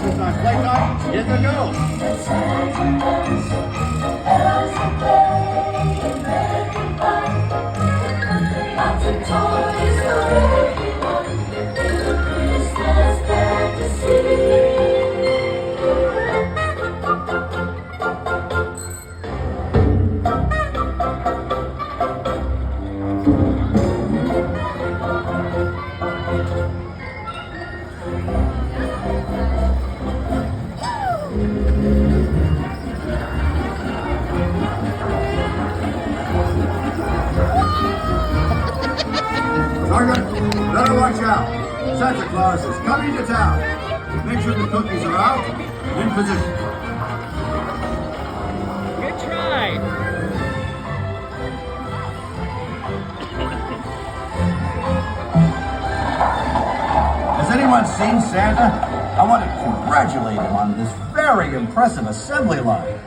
Christmas time, playtime, hit the go. Sergeant, better watch out. Santa Claus is coming to town. Make sure the cookies are out and in position. Good try. Has anyone seen Santa? I want to congratulate him on this very impressive assembly line.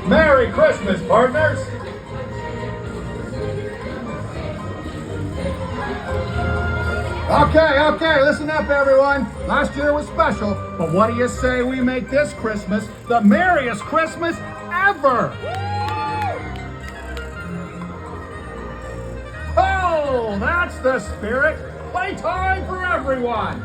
Merry Christmas, partners! Okay, listen up, everyone. Last year was special, but what do you say we make this Christmas the merriest Christmas ever? Oh, that's the spirit. Playtime for everyone.